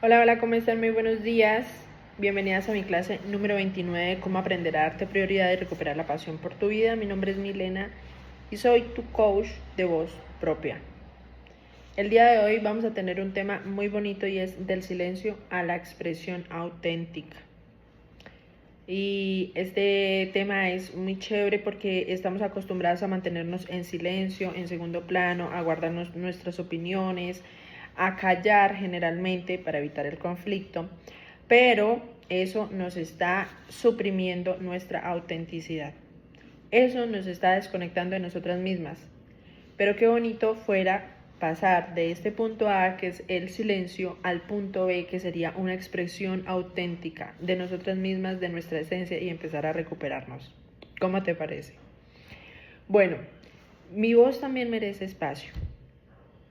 Hola, hola, ¿cómo están? Muy buenos días. Bienvenidas a mi clase número 29 de cómo aprender a darte prioridad y recuperar la pasión por tu vida. Mi nombre es Milena y soy tu coach de voz propia. El día de hoy vamos a tener un tema muy bonito y es del silencio a la expresión auténtica. Y este tema es muy chévere porque estamos acostumbrados a mantenernos en silencio, en segundo plano, a guardarnos nuestras opiniones, a callar generalmente para evitar el conflicto, pero eso nos está suprimiendo nuestra autenticidad. Eso nos está desconectando de nosotras mismas. Pero qué bonito fuera pasar de este punto A, que es el silencio, al punto B, que sería una expresión auténtica de nosotras mismas, de nuestra esencia, y empezar a recuperarnos. ¿Cómo te parece? Bueno, mi voz también merece espacio.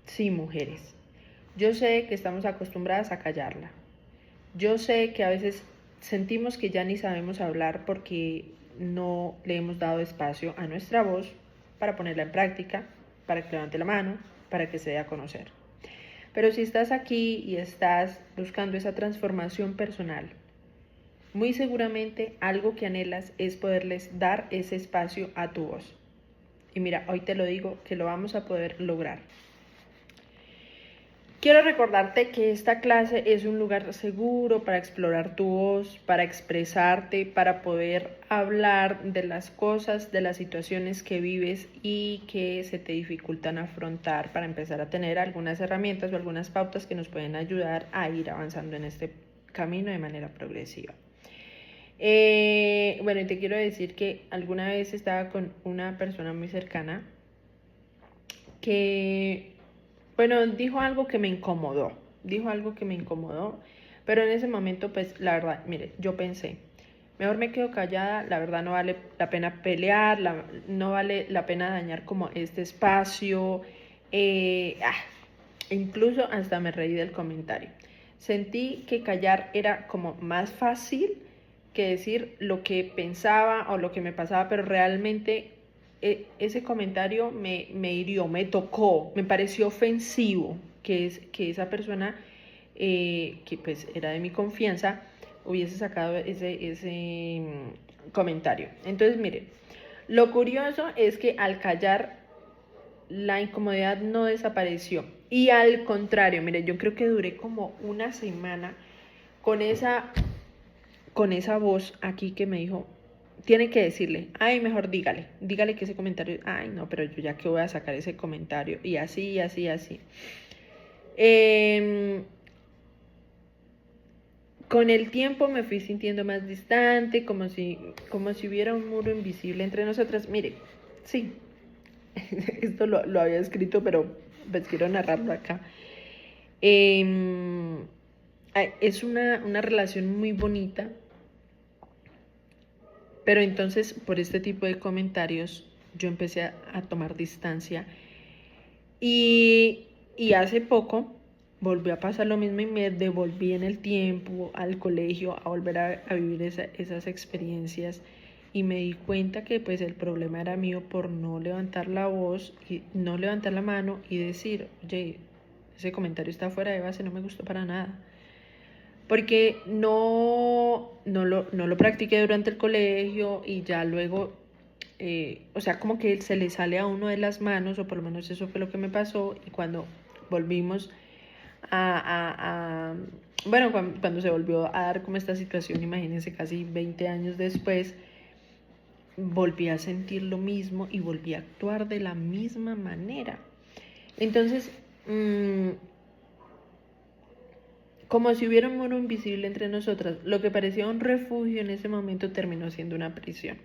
Sí, mujeres. Yo sé que estamos acostumbradas a callarla. Yo sé que a veces sentimos que ya ni sabemos hablar porque no le hemos dado espacio a nuestra voz para ponerla en práctica, para que levante la mano, para que se dé a conocer. Pero si estás aquí y estás buscando esa transformación personal, muy seguramente algo que anhelas es poderles dar ese espacio a tu voz. Y mira, hoy te lo digo que lo vamos a poder lograr. Quiero recordarte que esta clase es un lugar seguro para explorar tu voz, para expresarte, para poder hablar de las cosas, de las situaciones que vives y que se te dificultan afrontar, para empezar a tener algunas herramientas o algunas pautas que nos pueden ayudar a ir avanzando en este camino de manera progresiva. Bueno, y te quiero decir que alguna vez estaba con una persona muy cercana que bueno, dijo algo que me incomodó, pero en ese momento, pues, la verdad, mire, yo pensé, mejor me quedo callada, la verdad no vale la pena pelear, no vale la pena dañar como este espacio, eh, ah, incluso hasta me reí del comentario. Sentí que callar era como más fácil que decir lo que pensaba o lo que me pasaba, pero realmente ese comentario me hirió, me tocó, me pareció ofensivo que esa persona, que pues era de mi confianza, hubiese sacado ese comentario. Entonces, mire, lo curioso es que al callar la incomodidad no desapareció. Y al contrario, mire, yo creo que duré como una semana con esa voz aquí que me dijo, tiene que decirle, ay, mejor dígale que ese comentario, ay, no, pero yo ya que voy a sacar ese comentario, y así, y así, y así. Con el tiempo me fui sintiendo más distante, como si hubiera un muro invisible entre nosotras. Mire, sí, esto lo había escrito, pero pues quiero narrarlo acá. Es una relación muy bonita, pero entonces por este tipo de comentarios yo empecé a tomar distancia y hace poco volvió a pasar lo mismo y me devolví en el tiempo al colegio a volver a vivir esas experiencias y me di cuenta que pues el problema era mío por no levantar la voz y no levantar la mano y decir, oye, ese comentario está fuera de base, no me gustó para nada. Porque no lo practiqué durante el colegio y ya luego, o sea, como que se le sale a uno de las manos, o por lo menos eso fue lo que me pasó, y cuando volvimos bueno, cuando se volvió a dar como esta situación, imagínense, casi 20 años después, volví a sentir lo mismo y volví a actuar de la misma manera. Entonces, como si hubiera un muro invisible entre nosotras, lo que parecía un refugio en ese momento terminó siendo una prisión.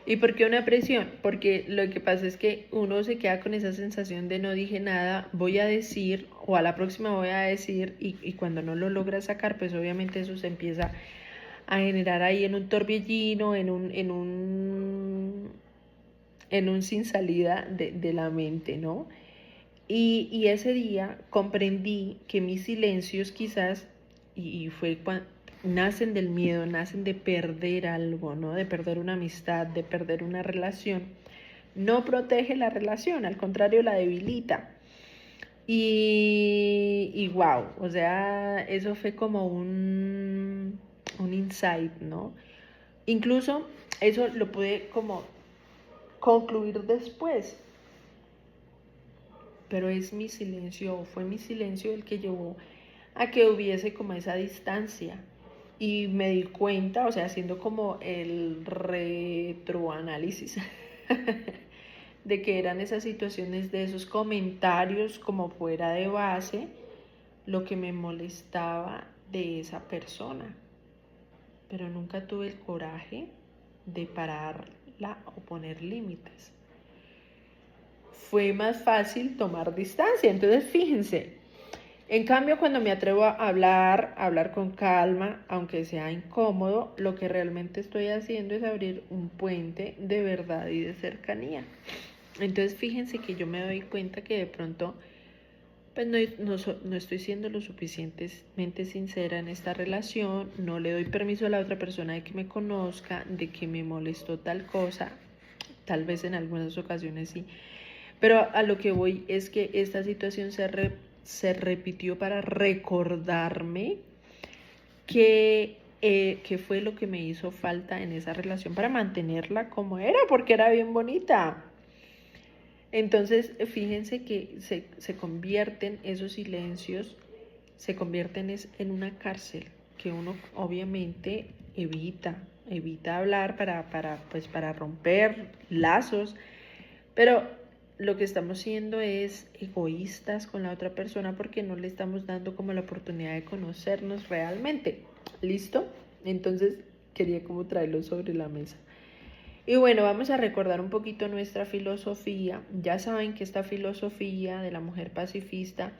¿Y por qué una presión? Porque lo que pasa es que uno se queda con esa sensación de no dije nada, voy a decir, o a la próxima voy a decir, y cuando no lo logra sacar, pues obviamente eso se empieza a generar ahí en un torbellino, en un sin salida de la mente, ¿no? Y ese día comprendí que mis silencios quizás, y fue cuando nacen del miedo, nacen de perder algo, ¿no? De perder una amistad, de perder una relación. No protege la relación, al contrario la debilita. Y wow, o sea, eso fue como un insight, ¿no? Incluso eso lo pude como concluir después, pero es mi silencio, fue mi silencio el que llevó a que hubiese como esa distancia. Y me di cuenta, o sea, haciendo como el retroanálisis de que eran esas situaciones de esos comentarios como fuera de base, lo que me molestaba de esa persona. Pero nunca tuve el coraje de pararla o poner límites. Fue más fácil tomar distancia. Entonces, fíjense, en cambio, cuando me atrevo a hablar con calma, aunque sea incómodo, lo que realmente estoy haciendo es abrir un puente de verdad y de cercanía. Entonces, fíjense que yo me doy cuenta que de pronto pues no estoy siendo lo suficientemente sincera en esta relación, no le doy permiso a la otra persona de que me conozca, de que me molestó tal cosa, tal vez en algunas ocasiones sí, pero a lo que voy es que esta situación se repitió para recordarme que fue lo que me hizo falta en esa relación para mantenerla como era, porque era bien bonita. Entonces, fíjense que se convierten esos silencios, se convierten en una cárcel que uno obviamente evita hablar pues, para romper lazos, pero lo que estamos siendo es egoístas con la otra persona porque no le estamos dando como la oportunidad de conocernos realmente. ¿Listo? Entonces, quería como traerlo sobre la mesa. Y bueno, vamos a recordar un poquito nuestra filosofía. Ya saben que esta filosofía de la mujer pacifista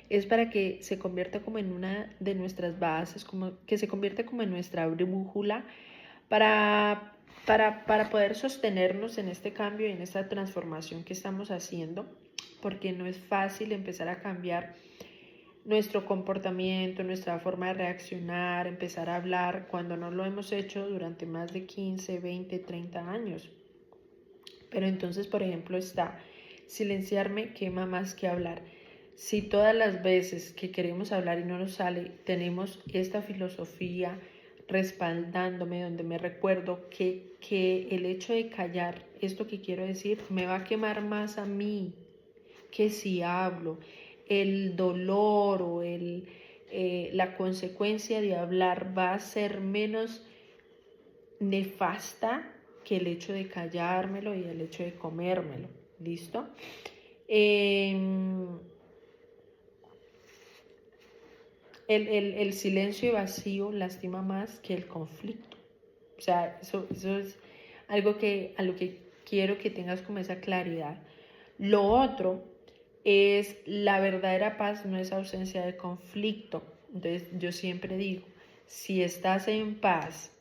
es para que se convierta como en una de nuestras bases, como que se convierta como en nuestra brújula para, para poder sostenernos en este cambio y en esta transformación que estamos haciendo, porque no es fácil empezar a cambiar nuestro comportamiento, nuestra forma de reaccionar, empezar a hablar cuando no lo hemos hecho durante más de 15, 20, 30 años. Pero entonces, por ejemplo, está silenciarme quema más que hablar. Si todas las veces que queremos hablar y no nos sale, tenemos esta filosofía respaldándome, donde me recuerdo que el hecho de callar esto que quiero decir me va a quemar más a mí que si hablo. El dolor o la consecuencia de hablar va a ser menos nefasta que el hecho de callármelo y el hecho de comérmelo. ¿Listo? El silencio vacío lastima más que el conflicto. O sea, eso es algo a lo que quiero que tengas como esa claridad. Lo otro es la verdadera paz no es ausencia de conflicto. Entonces yo siempre digo, si estás en paz,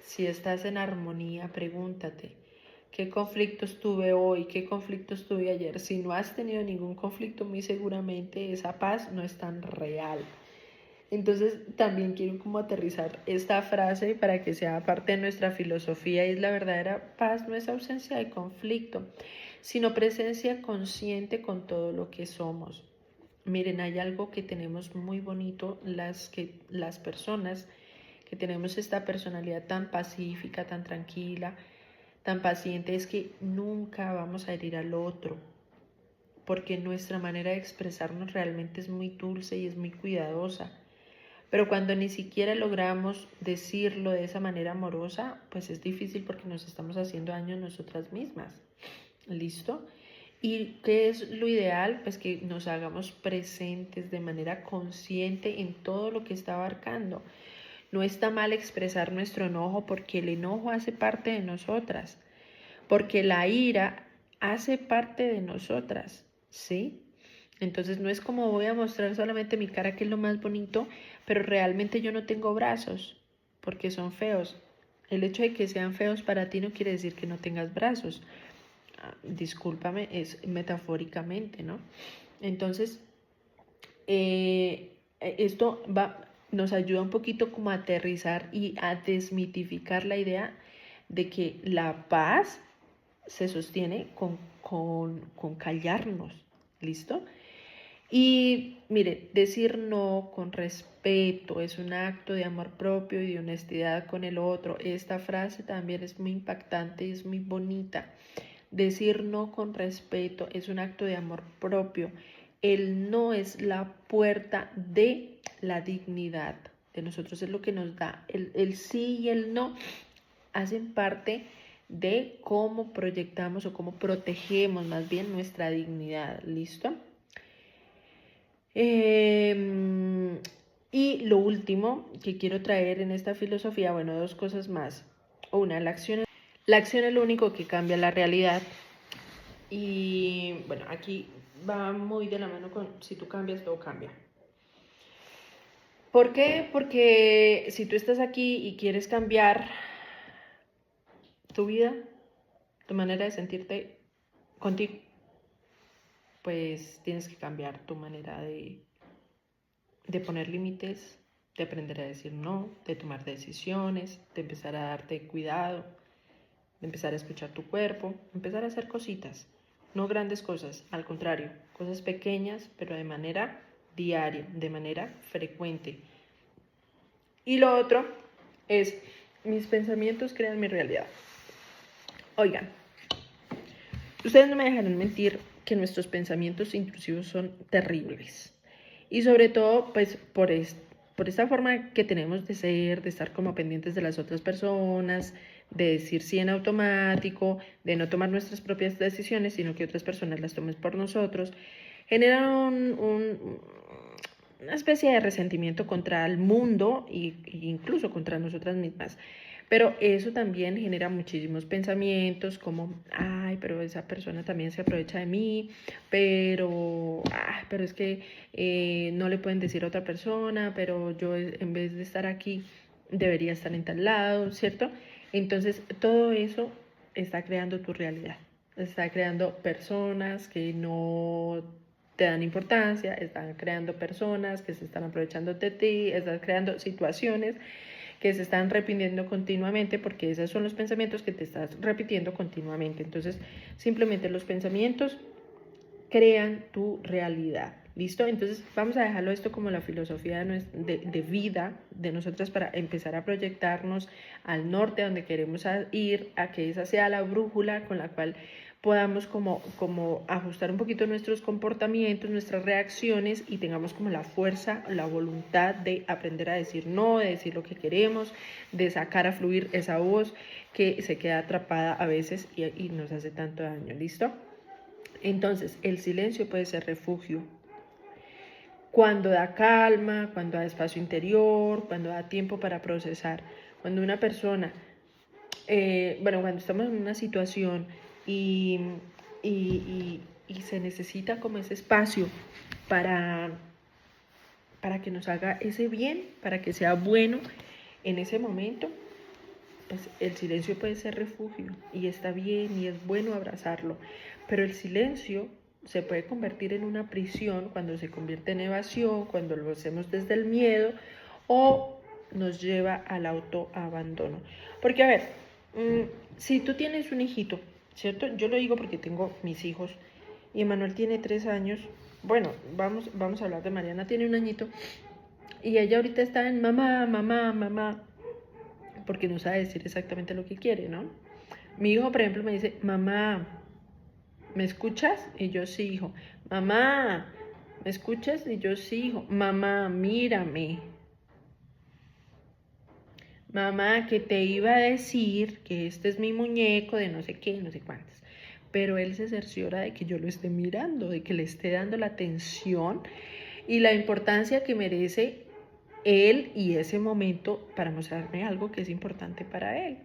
si estás en armonía, pregúntate, ¿qué conflictos tuve hoy? ¿Qué conflictos tuve ayer? Si no has tenido ningún conflicto, muy seguramente esa paz no es tan real. Entonces también quiero como aterrizar esta frase para que sea parte de nuestra filosofía y es la verdadera paz no es ausencia de conflicto, sino presencia consciente con todo lo que somos. Miren, hay algo que tenemos muy bonito las personas que tenemos esta personalidad tan pacífica, tan tranquila, tan paciente, es que nunca vamos a herir al otro, porque nuestra manera de expresarnos realmente es muy dulce y es muy cuidadosa. Pero cuando ni siquiera logramos decirlo de esa manera amorosa, pues es difícil porque nos estamos haciendo daño a nosotras mismas. ¿Listo? ¿Y qué es lo ideal? Pues que nos hagamos presentes de manera consciente en todo lo que está abarcando. No está mal expresar nuestro enojo porque el enojo hace parte de nosotras, porque la ira hace parte de nosotras, ¿sí? Entonces no es como voy a mostrar solamente mi cara, que es lo más bonito, pero realmente yo no tengo brazos, porque son feos. El hecho de que sean feos para ti no quiere decir que no tengas brazos. Discúlpame, es metafóricamente, ¿no? Entonces, esto nos ayuda un poquito como a aterrizar y a desmitificar la idea de que la paz se sostiene con callarnos, ¿listo? Y mire, decir no con respeto es un acto de amor propio y de honestidad con el otro. Esta frase también es muy impactante, es muy bonita. Decir no con respeto es un acto de amor propio. El no es la puerta de la dignidad de nosotros, es lo que nos da. El sí y el no hacen parte de cómo proyectamos o cómo protegemos más bien nuestra dignidad. ¿Listo? Y lo último que quiero traer en esta filosofía, bueno, dos cosas más. Una, la acción es lo único que cambia la realidad. Y bueno, aquí va muy de la mano con si tú cambias, todo cambia. ¿Por qué? Porque si tú estás aquí y quieres cambiar tu vida, tu manera de sentirte contigo, pues tienes que cambiar tu manera de poner límites, de aprender a decir no, de tomar decisiones, de empezar a darte cuidado, de empezar a escuchar tu cuerpo, empezar a hacer cositas, no grandes cosas, al contrario, cosas pequeñas, pero de manera diaria, de manera frecuente. Y lo otro es, mis pensamientos crean mi realidad. Oigan, ustedes no me dejarán mentir que nuestros pensamientos intrusivos son terribles. Y sobre todo, pues, por esta forma que tenemos de ser, de estar como pendientes de las otras personas, de decir sí en automático, de no tomar nuestras propias decisiones, sino que otras personas las tomen por nosotros, genera una especie de resentimiento contra el mundo e incluso contra nosotras mismas. Pero eso también genera muchísimos pensamientos como, ay, pero esa persona también se aprovecha de mí, pero es que no le pueden decir a otra persona, pero yo en vez de estar aquí debería estar en tal lado, ¿cierto? Entonces todo eso está creando tu realidad, está creando personas que no te dan importancia, están creando personas que se están aprovechando de ti, están creando situaciones que se están repitiendo continuamente, porque esos son los pensamientos que te estás repitiendo continuamente. Entonces, simplemente los pensamientos crean tu realidad. ¿Listo? Entonces vamos a dejarlo esto como la filosofía de vida de nosotras para empezar a proyectarnos al norte, a donde queremos ir, a que esa sea la brújula con la cual podamos como ajustar un poquito nuestros comportamientos, nuestras reacciones y tengamos como la fuerza, la voluntad de aprender a decir no, de decir lo que queremos, de sacar a fluir esa voz que se queda atrapada a veces y nos hace tanto daño. ¿Listo? Entonces, el silencio puede ser refugio. Cuando da calma, cuando da espacio interior, cuando da tiempo para procesar. Cuando una persona, cuando estamos en una situación y, y se necesita como ese espacio para, para que nos haga ese bien, para que sea bueno en ese momento, pues el silencio puede ser refugio y está bien y es bueno abrazarlo, pero el silencio se puede convertir en una prisión cuando se convierte en evasión, cuando lo hacemos desde el miedo o nos lleva al autoabandono. Porque a ver, si tú tienes un hijito, ¿cierto? Yo lo digo porque tengo mis hijos y Emanuel tiene 3 años. Bueno, vamos a hablar de Mariana, tiene 1 añito y ella ahorita está en mamá, mamá, mamá, porque no sabe decir exactamente lo que quiere, ¿no? Mi hijo, por ejemplo, me dice, mamá, ¿me escuchas? Y yo sí, hijo. Mamá, ¿me escuchas? Y yo sí, hijo. Mamá, mírame. Mamá, que te iba a decir que este es mi muñeco de no sé qué, no sé cuántas. Pero él se cerciora de que yo lo esté mirando, de que le esté dando la atención y la importancia que merece él y ese momento para mostrarme algo que es importante para él.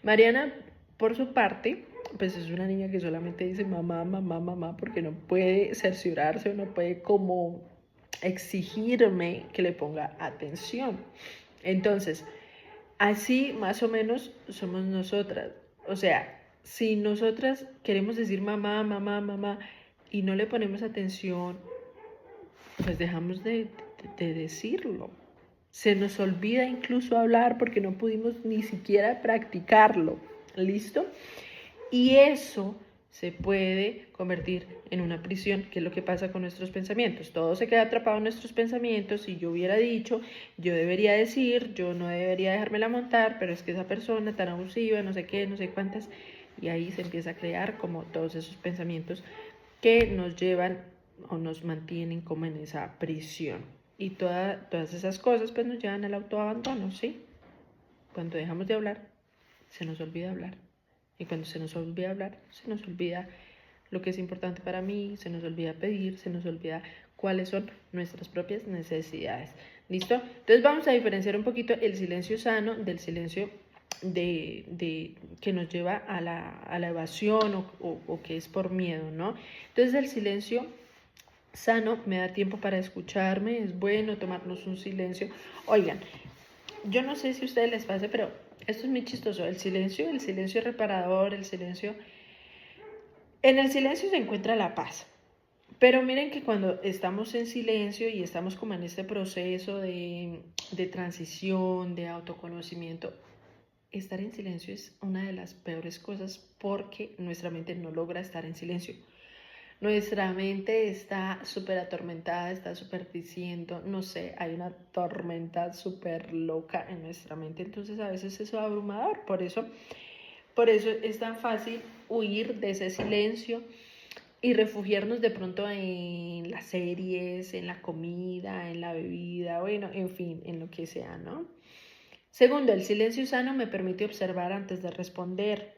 Mariana, por su parte, pues es una niña que solamente dice mamá, mamá, mamá, porque no puede cerciorarse o no puede como exigirme que le ponga atención. Entonces, así más o menos somos nosotras. O sea, si nosotras queremos decir mamá, mamá, mamá y no le ponemos atención, pues dejamos de decirlo. Se nos olvida incluso hablar porque no pudimos ni siquiera practicarlo. ¿Listo? Y eso se puede convertir en una prisión, que es lo que pasa con nuestros pensamientos. Todo se queda atrapado en nuestros pensamientos. Si yo hubiera dicho, yo debería decir, yo no debería dejármela montar, pero es que esa persona tan abusiva, no sé qué, no sé cuántas, y ahí se empieza a crear como todos esos pensamientos que nos llevan o nos mantienen como en esa prisión. Y todas esas cosas pues nos llevan al autoabandono, ¿sí? Cuando dejamos de hablar, se nos olvida hablar. Y cuando se nos olvida hablar, se nos olvida lo que es importante para mí, se nos olvida pedir, se nos olvida cuáles son nuestras propias necesidades. ¿Listo? Entonces vamos a diferenciar un poquito el silencio sano del silencio que nos lleva a la evasión o que es por miedo, ¿no? Entonces el silencio sano me da tiempo para escucharme, es bueno tomarnos un silencio. Oigan, yo no sé si a ustedes les pasa, pero esto es muy chistoso. El silencio reparador, el silencio. En el silencio se encuentra la paz. Pero miren que cuando estamos en silencio y estamos como en este proceso de transición, de autoconocimiento, estar en silencio es una de las peores cosas porque nuestra mente no logra estar en silencio. Nuestra mente está súper atormentada, está súper diciendo, no sé, hay una tormenta súper loca en nuestra mente, entonces a veces eso es abrumador, por eso es tan fácil huir de ese silencio y refugiarnos de pronto en las series, en la comida, en la bebida, bueno, en fin, en lo que sea, ¿no? Segundo, el silencio sano me permite observar antes de responder.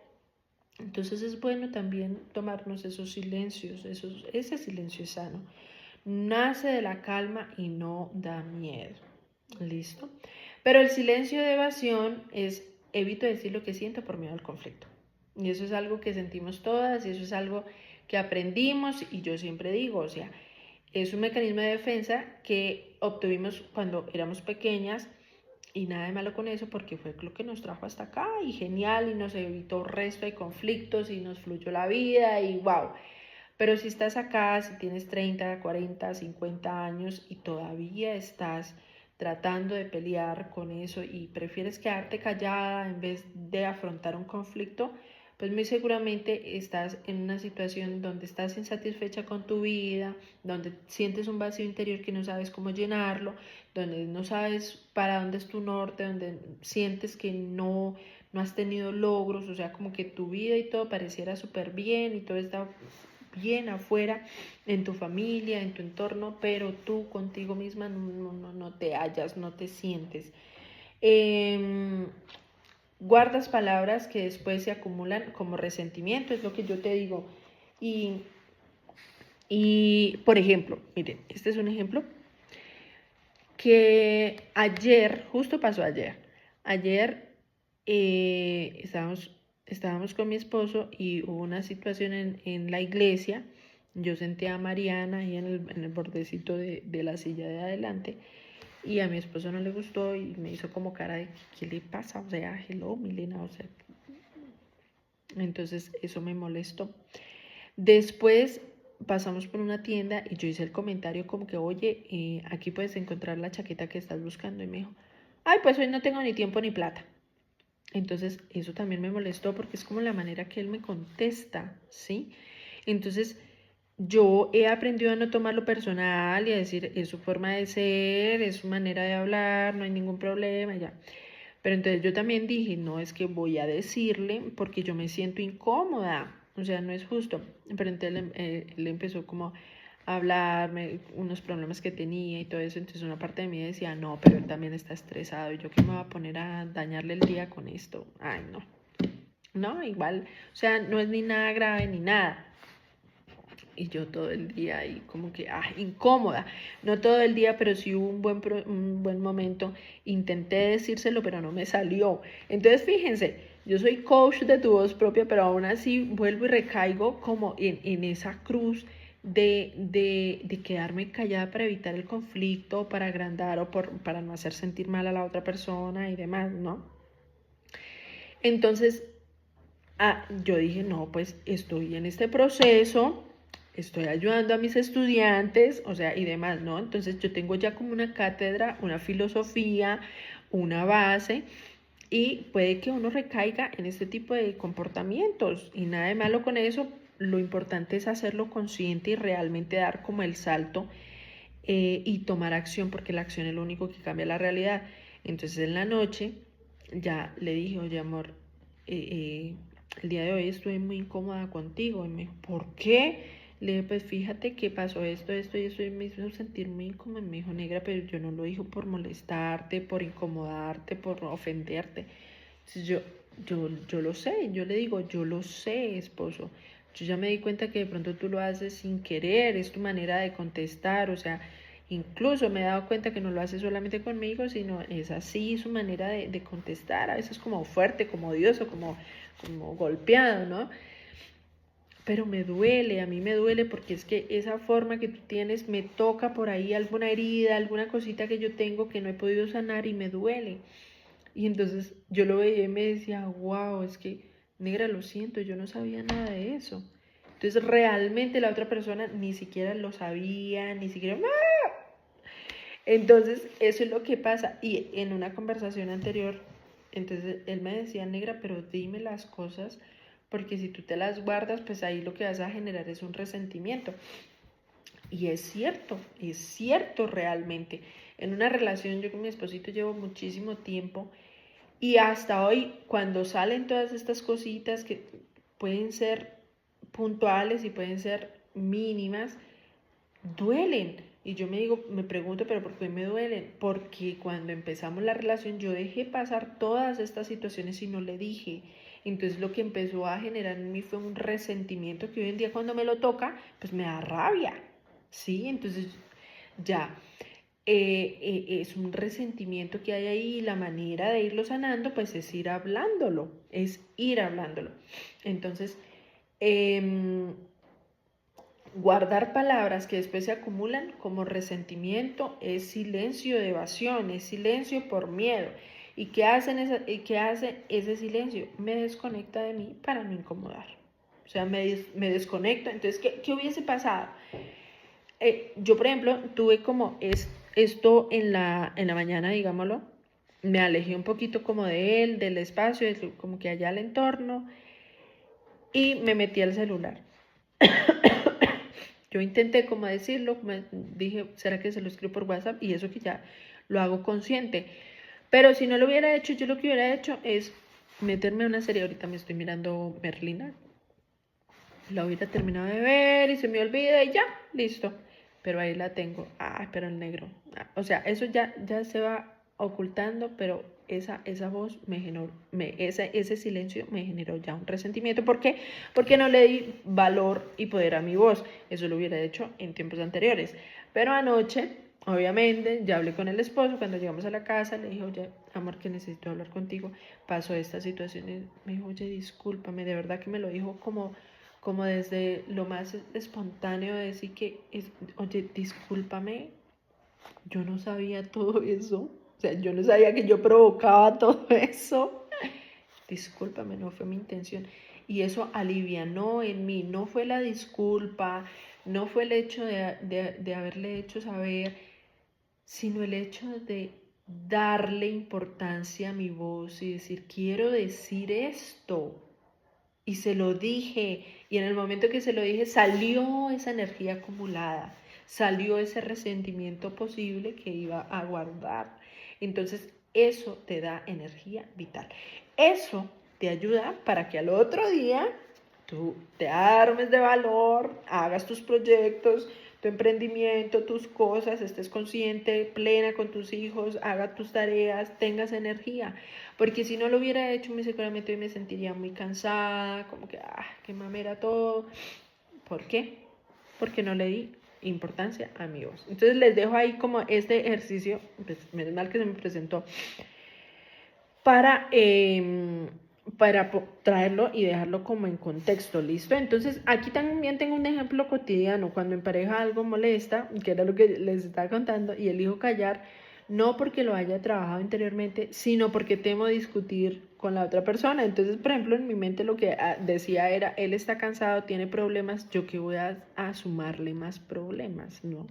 Entonces es bueno también tomarnos esos silencios, ese silencio sano. Nace de la calma y no da miedo. ¿Listo? Pero el silencio de evasión es evito decir lo que siento por miedo al conflicto. Y eso es algo que sentimos todas y eso es algo que aprendimos y yo siempre digo, o sea, es un mecanismo de defensa que obtuvimos cuando éramos pequeñas y nada de malo con eso porque fue lo que nos trajo hasta acá y genial y nos evitó el resto de conflictos y nos fluyó la vida y wow. Pero si estás acá, si tienes 30, 40, 50 años y todavía estás tratando de pelear con eso y prefieres quedarte callada en vez de afrontar un conflicto, pues muy seguramente estás en una situación donde estás insatisfecha con tu vida, donde sientes un vacío interior que no sabes cómo llenarlo, donde no sabes para dónde es tu norte, donde sientes que no has tenido logros, o sea, como que tu vida y todo pareciera súper bien y todo está bien afuera, en tu familia, en tu entorno, pero tú contigo misma no te hallas, no te sientes. Guardas palabras que después se acumulan como resentimiento, es lo que yo te digo. Y por ejemplo, miren, este es un ejemplo que ayer, justo pasó ayer estábamos con mi esposo y hubo una situación en la iglesia. Yo senté a Mariana ahí en el bordecito de la silla de adelante y a mi esposo no le gustó y me hizo como cara de ¿qué le pasa? O sea, hello, Milena, o sea, entonces eso me molestó. Después pasamos por una tienda y yo hice el comentario como que, oye, aquí puedes encontrar la chaqueta que estás buscando. Y me dijo, ay, pues hoy no tengo ni tiempo ni plata. Entonces eso también me molestó porque es como la manera que él me contesta, ¿sí? Entonces yo he aprendido a no tomarlo personal y a decir, es su forma de ser, es su manera de hablar, no hay ningún problema, ya. Pero entonces yo también dije, no es que voy a decirle porque yo me siento incómoda, o sea, no es justo. Pero entonces él empezó como a hablarme unos problemas que tenía y todo eso, entonces una parte de mí decía, no, pero él también está estresado y yo qué me voy a poner a dañarle el día con esto. Ay, no. No, igual, o sea, no es ni nada grave ni nada. Y yo todo el día ahí como que, incómoda. No todo el día, pero sí hubo un buen momento. Intenté decírselo, pero no me salió. Entonces, fíjense, yo soy coach de tu voz propia, pero aún así vuelvo y recaigo como en esa cruz de quedarme callada para evitar el conflicto, para agrandar o para no hacer sentir mal a la otra persona y demás, ¿no? Entonces, yo dije, no, pues estoy en este proceso, estoy ayudando a mis estudiantes, o sea, y demás, ¿no? Entonces yo tengo ya como una cátedra, una filosofía, una base, y puede que uno recaiga en este tipo de comportamientos, y nada de malo con eso, lo importante es hacerlo consciente y realmente dar como el salto y tomar acción, porque la acción es lo único que cambia la realidad. Entonces en la noche ya le dije, oye amor, el día de hoy estuve muy incómoda contigo. Y me dijo, ¿por qué? Le dije, pues fíjate que pasó esto y eso, y me hizo sentir muy incómoda. Me dijo, negra, pero yo no lo dijo por molestarte, por incomodarte, por ofenderte. Entonces yo lo sé, yo le digo, yo lo sé, esposo. Yo ya me di cuenta que de pronto tú lo haces sin querer, es tu manera de contestar, o sea, incluso me he dado cuenta que no lo hace solamente conmigo, sino es así su manera de contestar, a veces como fuerte, como odioso, como golpeado, ¿no? Pero me duele, a mí me duele porque es que esa forma que tú tienes me toca por ahí alguna herida, alguna cosita que yo tengo que no he podido sanar y me duele. Y entonces yo lo veía y me decía, wow, es que, negra, lo siento, yo no sabía nada de eso. Entonces realmente la otra persona ni siquiera lo sabía, ni siquiera... Entonces eso es lo que pasa. Y en una conversación anterior, entonces él me decía, negra, pero dime las cosas, porque si tú te las guardas, pues ahí lo que vas a generar es un resentimiento. Y es cierto realmente. En una relación, yo con mi esposito llevo muchísimo tiempo. Y hasta hoy, cuando salen todas estas cositas que pueden ser puntuales y pueden ser mínimas, duelen. Y yo me pregunto, pero ¿por qué me duelen? Porque cuando empezamos la relación yo dejé pasar todas estas situaciones y no le dije. Entonces lo que empezó a generar en mí fue un resentimiento que hoy en día cuando me lo toca, pues me da rabia. ¿Sí? Entonces ya es un resentimiento que hay ahí y la manera de irlo sanando pues es ir hablándolo, Entonces, eh, guardar palabras que después se acumulan como resentimiento es silencio de evasión, es silencio por miedo. ¿Y qué hace ese silencio? Me desconecta de mí para no incomodar. O sea, me desconecto. Entonces, ¿qué hubiese pasado? Yo, por ejemplo, tuve como esto en la mañana, digámoslo, me alejé un poquito como de él, del espacio, como que allá al entorno, y me metí al celular. Yo intenté como decirlo, dije, ¿será que se lo escribo por WhatsApp? Y eso que ya lo hago consciente. Pero si no lo hubiera hecho, yo lo que hubiera hecho es meterme a una serie. Ahorita me estoy mirando Merlina. La hubiera terminado de ver y se me olvida y ya, listo. Pero ahí la tengo. Ah, pero el negro. O sea, eso ya se va ocultando, pero esa voz me generó, ese silencio me generó ya un resentimiento. ¿Por qué? Porque no le di valor y poder a mi voz. Eso lo hubiera hecho en tiempos anteriores. Pero anoche, obviamente, ya hablé con el esposo. Cuando llegamos a la casa, le dije, oye, amor, que necesito hablar contigo. Pasó esta situación y me dijo, oye, discúlpame. De verdad que me lo dijo como desde lo más espontáneo de decir que, oye, discúlpame, yo no sabía todo eso, o sea, yo no sabía que yo provocaba todo eso, discúlpame, no fue mi intención. Y eso alivianó en mí, no fue la disculpa, no fue el hecho de haberle hecho saber, sino el hecho de darle importancia a mi voz y decir, quiero decir esto, y se lo dije, y en el momento que se lo dije salió esa energía acumulada, salió ese resentimiento posible que iba a guardar. Entonces eso te da energía vital. Eso te ayuda para que al otro día tú te armes de valor, hagas tus proyectos, tu emprendimiento, tus cosas, estés consciente, plena con tus hijos, haga tus tareas, tengas energía. Porque si no lo hubiera hecho, muy seguramente hoy me sentiría muy cansada, como que, qué mamera todo. ¿Por qué? Porque no le di importancia a mi voz. Entonces les dejo ahí como este ejercicio, pues menos mal que se me presentó, para, traerlo y dejarlo como en contexto, ¿listo? Entonces aquí también tengo un ejemplo cotidiano, cuando en pareja algo molesta, que era lo que les estaba contando, y elijo callar, no porque lo haya trabajado interiormente, sino porque temo discutir con la otra persona. Entonces, por ejemplo, en mi mente lo que decía era, él está cansado, tiene problemas, yo que voy a sumarle más problemas, ¿no?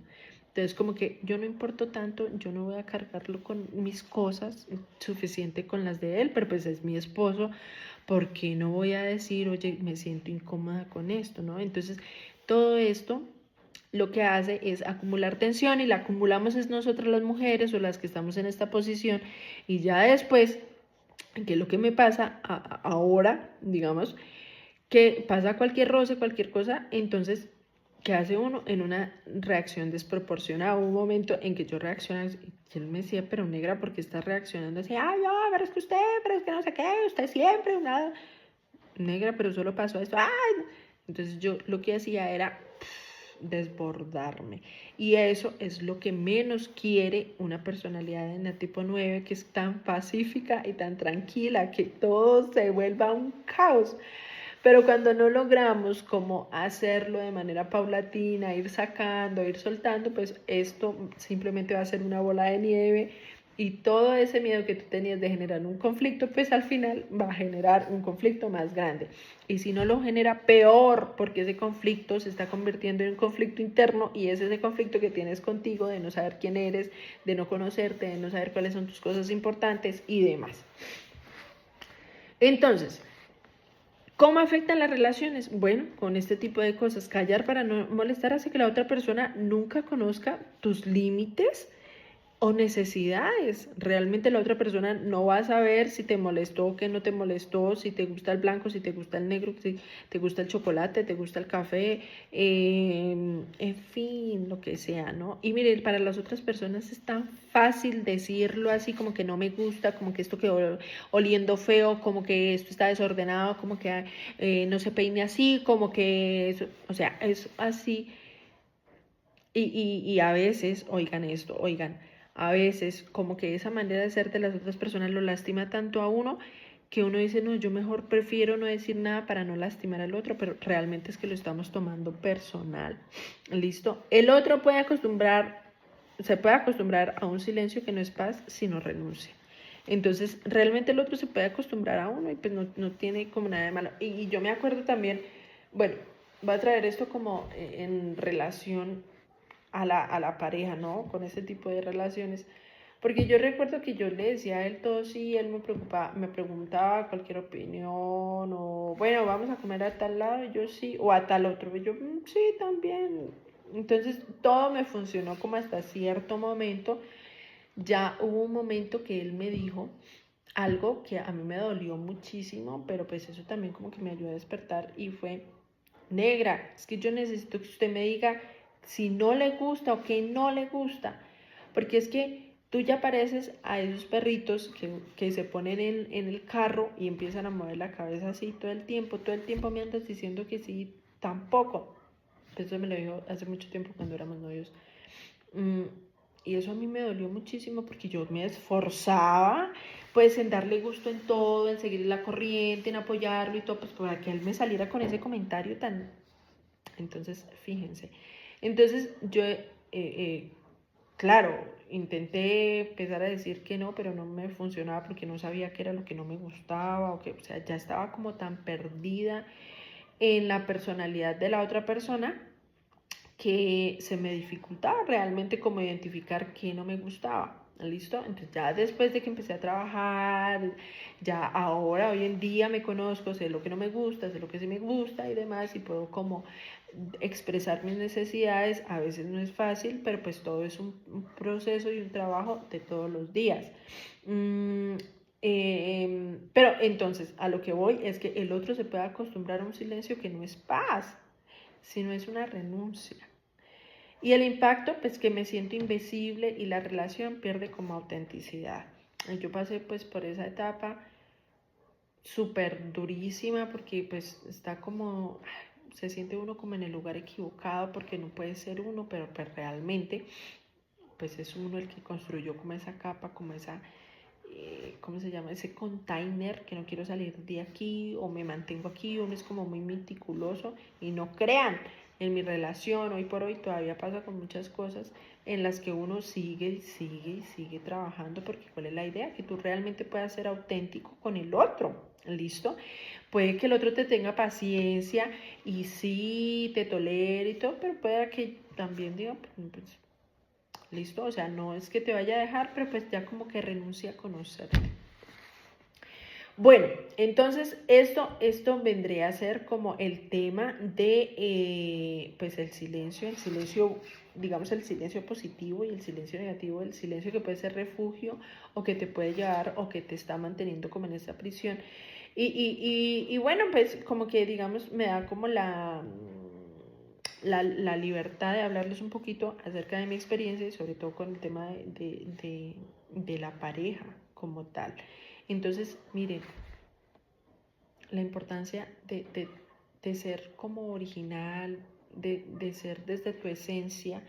Entonces como que yo no importo tanto, yo no voy a cargarlo con mis cosas, suficiente con las de él, pero pues es mi esposo, ¿por qué no voy a decir, oye, me siento incómoda con esto, ¿no? Entonces todo esto lo que hace es acumular tensión y la acumulamos es nosotras las mujeres o las que estamos en esta posición y ya después, que es lo que me pasa ahora, digamos, que pasa cualquier roce, cualquier cosa, entonces, ¿qué hace uno? En una reacción desproporcionada. Hubo un momento en que yo reaccionaba y él me decía, pero negra, ¿por qué estás reaccionando así? Ay, no, pero es que usted, pero es que no sé qué, usted siempre, una negra, pero solo pasó esto. Ay. Entonces yo lo que hacía era desbordarme. Y eso es lo que menos quiere una personalidad en la tipo 9 que es tan pacífica y tan tranquila, que todo se vuelva un caos. Pero cuando no logramos como hacerlo de manera paulatina, ir sacando, ir soltando, pues esto simplemente va a ser una bola de nieve y todo ese miedo que tú tenías de generar un conflicto, pues al final va a generar un conflicto más grande. Y si no lo genera, peor, porque ese conflicto se está convirtiendo en un conflicto interno y es ese conflicto que tienes contigo de no saber quién eres, de no conocerte, de no saber cuáles son tus cosas importantes y demás. Entonces, ¿cómo afectan las relaciones? Bueno, con este tipo de cosas, callar para no molestar hace que la otra persona nunca conozca tus límites o necesidades. Realmente la otra persona no va a saber si te molestó o qué no te molestó, si te gusta el blanco, si te gusta el negro, si te gusta el chocolate, te gusta el café, en fin, lo que sea, ¿no? Y mire, para las otras personas es tan fácil decirlo así como que no me gusta, como que esto quedó oliendo feo, como que esto está desordenado, como que no se peine así, como que, eso, o sea, es así. Y a veces, oigan esto, oigan, a veces como que esa manera de ser de las otras personas lo lastima tanto a uno que uno dice, no, yo mejor prefiero no decir nada para no lastimar al otro, pero realmente es que lo estamos tomando personal. ¿Listo? El otro puede acostumbrar, se puede acostumbrar a un silencio que no es paz si no renuncia. Entonces, realmente el otro se puede acostumbrar a uno y pues no tiene como nada de malo. Y yo me acuerdo también, bueno, voy a traer esto como en relación a la pareja, ¿no? Con ese tipo de relaciones. Porque yo recuerdo que yo le decía a él todo sí, él me preguntaba cualquier opinión, o bueno, vamos a comer a tal lado, y yo sí, o a tal otro, y yo sí, también. Entonces todo me funcionó como hasta cierto momento. Ya hubo un momento que él me dijo algo que a mí me dolió muchísimo, pero pues eso también como que me ayudó a despertar y fue, negra, es que yo necesito que usted me diga si no le gusta o qué no le gusta, porque es que tú ya pareces a esos perritos que se ponen en el carro y empiezan a mover la cabeza así todo el tiempo me andas diciendo que sí, tampoco. Eso me lo dijo hace mucho tiempo cuando éramos novios. Y eso a mí me dolió muchísimo porque yo me esforzaba pues en darle gusto en todo, en seguir la corriente, en apoyarlo y todo, pues para que él me saliera con ese comentario tan... Entonces, fíjense. Entonces yo, claro, intenté empezar a decir que no, pero no me funcionaba porque no sabía qué era lo que no me gustaba, o sea, ya estaba como tan perdida en la personalidad de la otra persona que se me dificultaba realmente como identificar qué no me gustaba. ¿Listo? Entonces ya después de que empecé a trabajar, ya ahora, hoy en día me conozco, sé lo que no me gusta, sé lo que sí me gusta y demás, y puedo como expresar mis necesidades. A veces no es fácil, pero pues todo es un proceso y un trabajo de todos los días. Pero entonces a lo que voy es que el otro se puede acostumbrar a un silencio que no es paz, sino es una renuncia. Y el impacto, pues que me siento invisible y la relación pierde como autenticidad. Yo pasé pues por esa etapa súper durísima porque pues está como, se siente uno como en el lugar equivocado porque no puede ser uno, pero pues realmente pues es uno el que construyó como esa capa, como esa, ¿cómo se llama? Ese container que no quiero salir de aquí o me mantengo aquí, uno es como muy meticuloso y no crean, en mi relación hoy por hoy todavía pasa con muchas cosas en las que uno sigue y sigue y sigue trabajando porque ¿cuál es la idea? Que tú realmente puedas ser auténtico con el otro, ¿listo? Puede que el otro te tenga paciencia y sí te tolere y todo, pero puede que también diga, pues, ¿listo? O sea, no es que te vaya a dejar, pero pues ya como que renuncia a conocerte. Bueno, entonces esto vendría a ser como el tema de pues el silencio, digamos el silencio positivo y el silencio negativo, el silencio que puede ser refugio o que te puede llevar o que te está manteniendo como en esta prisión. Y bueno, pues como que digamos me da como la libertad de hablarles un poquito acerca de mi experiencia y sobre todo con el tema de la pareja como tal. Entonces, miren, la importancia de ser como original, de ser desde tu esencia,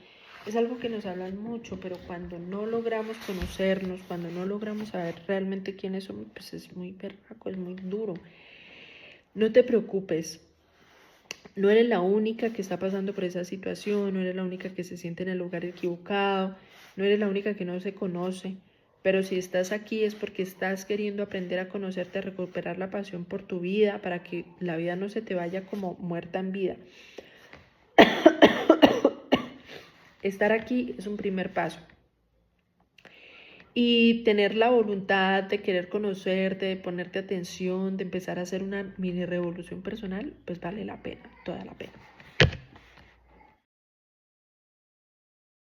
es algo que nos hablan mucho, pero cuando no logramos conocernos, cuando no logramos saber realmente quiénes somos, pues es muy berraco, es muy duro. No te preocupes, no eres la única que está pasando por esa situación, no eres la única que se siente en el lugar equivocado, no eres la única que no se conoce. Pero si estás aquí es porque estás queriendo aprender a conocerte, a recuperar la pasión por tu vida, para que la vida no se te vaya como muerta en vida. Estar aquí es un primer paso. Y tener la voluntad de querer conocerte, de ponerte atención, de empezar a hacer una mini revolución personal, pues vale la pena, toda la pena.